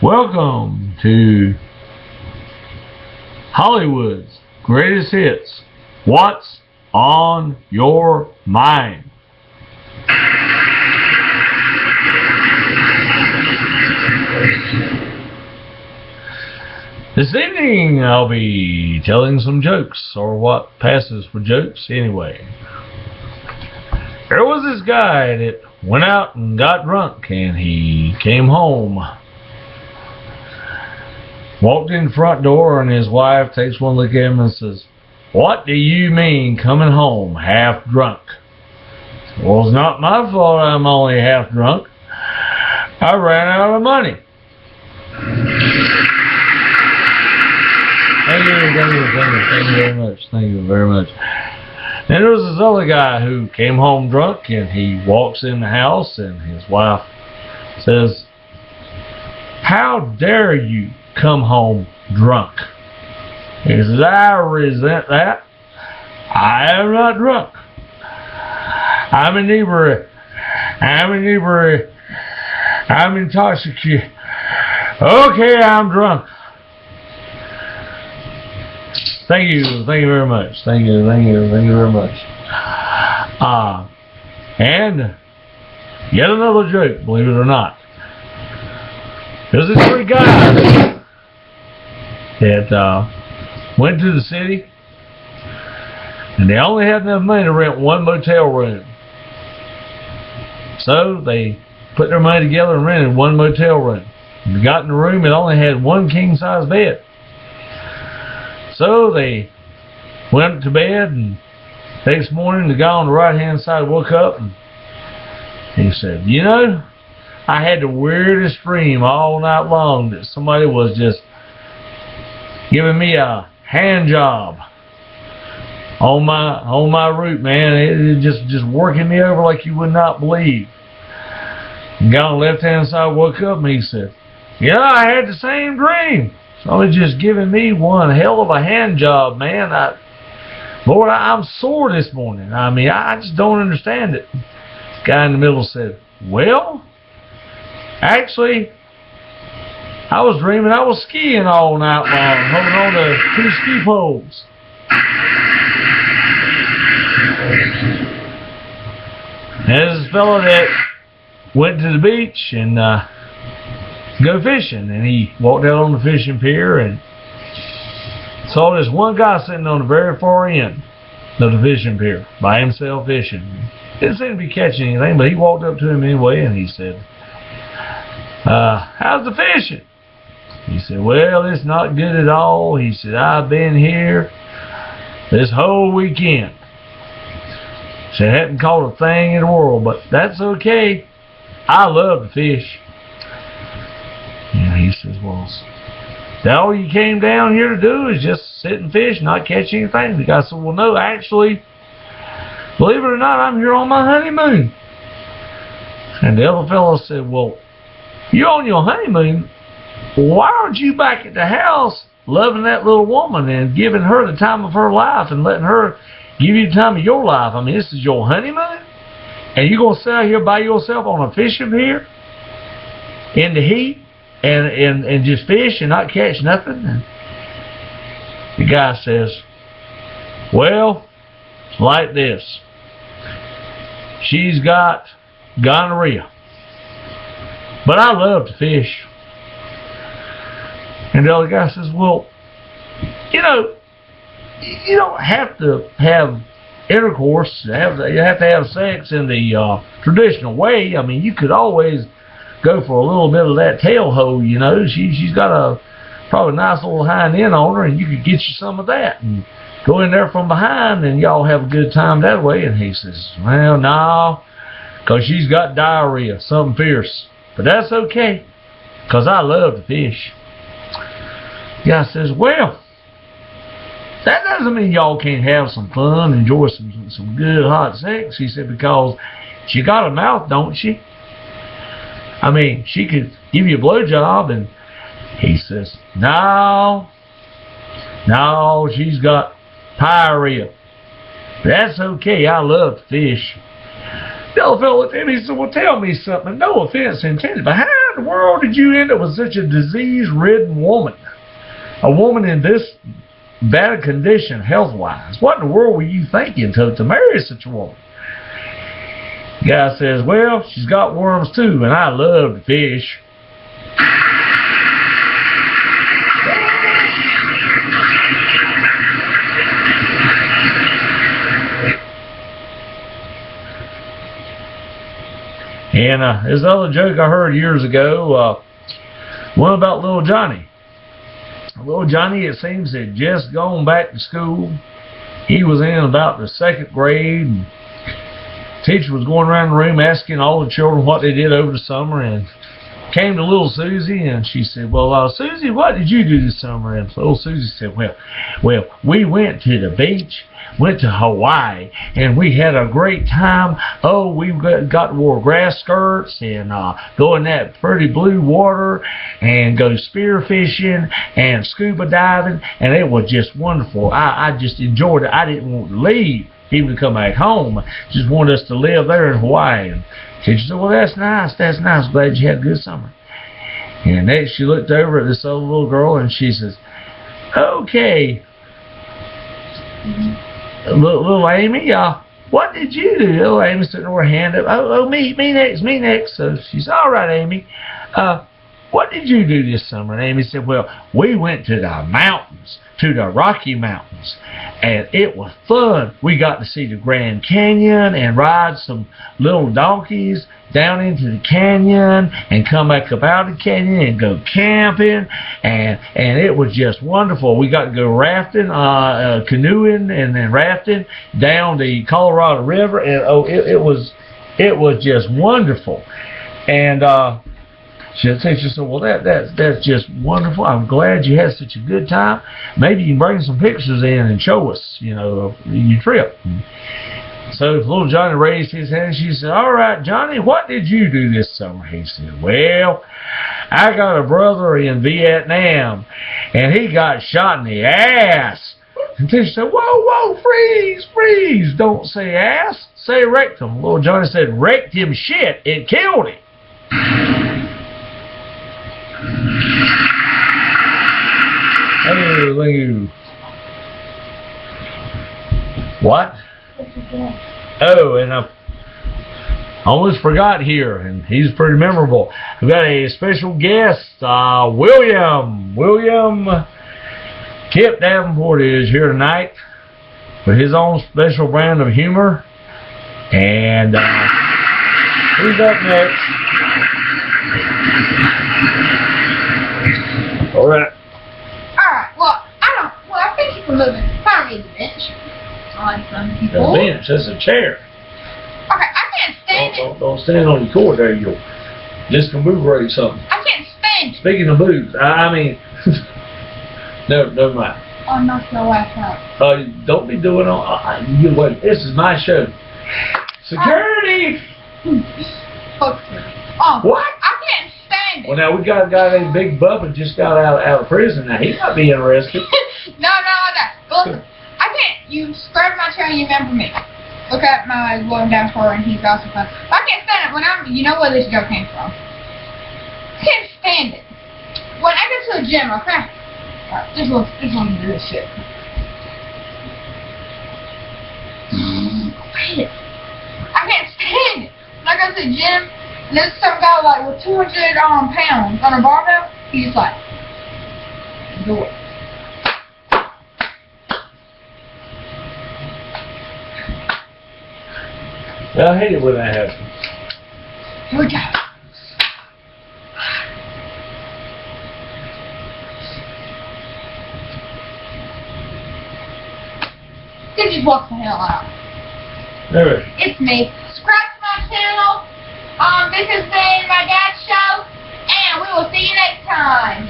Welcome to Hollywood's Greatest Hits. What's on your mind? This evening I'll be telling some jokes, or what passes for jokes anyway. There was this guy that went out and got drunk, and he came home. Walked in the front door, and his wife takes one look at him and says, "What do you mean coming home half drunk?" "Well, it's not my fault I'm only half drunk. I ran out of money." Thank you very much. Then there was this other guy who came home drunk, and he walks in the house, and his wife says, "How dare you come home drunk?" He says, "I resent that. I am not drunk. I'm inebriated. I'm intoxicated. Okay, I'm drunk." Thank you very much. Thank you very much. And yet another joke, believe it or not. There's this three guys that went to the city, and they only had enough money to rent one motel room. So they put their money together and rented one motel room. When they got in the room, it only had one king-size bed. So they went to bed, and next morning the guy on the right-hand side woke up, and he said, "You know, I had the weirdest dream all night long that somebody was just giving me a hand job on my root, man. It just working me over like you would not believe." The guy on the left-hand side woke up, and he said, "Yeah, I had the same dream. Somebody's just giving me one hell of a hand job, man. Lord, I'm sore this morning. I mean, I just don't understand it." The guy in the middle said, "Well, actually, I was dreaming I was skiing all night long, holding on to two ski poles." There's this fellow that went to the beach and go fishing, and he walked out on the fishing pier and saw this one guy sitting on the very far end of the fishing pier by himself fishing. Didn't seem to be catching anything, but he walked up to him anyway, and he said, "How's the fishing?" He said, "Well, it's not good at all." He said, "I've been here this whole weekend." He said, "I hadn't caught a thing in the world, but that's okay. I love to fish." And he says, "Well, is that all you came down here to do, is just sit and fish, not catch anything?" The guy said, "Well, no, actually, believe it or not, I'm here on my honeymoon." And the other fellow said, "Well, you're on your honeymoon. Why aren't you back at the house loving that little woman and giving her the time of her life and letting her give you the time of your life? I mean, this is your honeymoon, and you're going to sit out here by yourself on a fishing pier in the heat and just fish and not catch nothing?" And the guy says, "Well, it's like this. She's got gonorrhea, but I love to fish." And the other guy says, "Well, you know, you don't have to have intercourse. You have to have sex in the traditional way. I mean, you could always go for a little bit of that tail hole, you know. She's got a probably nice little hind end on her, and you could get you some of that and go in there from behind, and y'all have a good time that way." And he says, "Well, no, because she's got diarrhea, something fierce. But that's okay, because I love to fish." The guy says, "Well, that doesn't mean y'all can't have some fun, enjoy some good hot sex." He said, "Because she got a mouth, don't she? I mean, she could give you a blowjob." And he says, No, she's got pyorrhea. That's okay, I love to fish." The other fellow looked at him, he said, "Well, tell me something. No offense intended, but how in the world did you end up with such a disease-ridden woman? A woman in this bad condition health-wise. What in the world were you thinking to marry such a woman? The guy says, well, she's got worms too, and I love to fish. And this other joke I heard years ago, one about little Johnny. Little Johnny, it seems, had just gone back to school. He was in about the 2nd grade. And teacher was going around the room asking all the children what they did over the summer, and came to little Susie, and she said, well, Susie, what did you do this summer? And little Susie said, well, we went to the beach, went to Hawaii, and we had a great time. Oh, we got to wear grass skirts and go in that pretty blue water and go spear fishing and scuba diving, and it was just wonderful. I just enjoyed it. I didn't want to leave, even to come back home. Just wanted us to live there in Hawaii. And teacher said, well, that's nice. Glad you had a good summer. And next she looked over at this other little girl and she says, okay, little Amy, what did you do? Little Amy sitting with her hand up. Oh, me next. So she said, all right, Amy, what did you do this summer? And Amy said, well, we went to the mountains, to the Rocky Mountains, and it was fun. We got to see the Grand Canyon and ride some little donkeys down into the canyon and come back up out of the canyon and go camping, and it was just wonderful. We got to go rafting, canoeing and then rafting down the Colorado River, and it was just wonderful. And she said, well, that's just wonderful. I'm glad you had such a good time. Maybe you can bring some pictures in and show us, your trip. So little Johnny raised his hand and she said, all right, Johnny, what did you do this summer? He said, well, I got a brother in Vietnam, and he got shot in the ass. And she said, whoa, freeze. Don't say ass, say rectum. Little Johnny said, wrecked him shit. It killed him. Hello. What? Oh, and I almost forgot here, and he's pretty memorable. We've got a special guest, William Kip Davenport is here tonight with his own special brand of humor, and he's up next. All right. Well, I think you can move it. I don't need the bench. I like some people. The bench, that's a chair. Okay, I can't stand it. Don't stand on your cord there, you'll discombobulate something. I can't stand it. Speaking of boobs, I mean, never mind. I'm not gonna laugh out. Don't be doing all. You wait. This is my show. Security. Oh, What? I can't stand it. Well, now we got a guy named Big Bubba just got out of prison. Now he might be interested. No. Listen, I can't. You scrubbed my chair and you remember me. Look at my going down for and he's also fun. I can't stand it when you know where this joke came from. I can't stand it. When I go to the gym, okay? Alright, just want to do this shit. I can't stand it. When I go to the gym, and there's some guy like with 200 pounds on a barbell, he's like, do it. I hate it when that happens. Here we go. Then just walk the hell out. There. It's me. Subscribe to my channel. This has been my dad's show, and we will see you next time.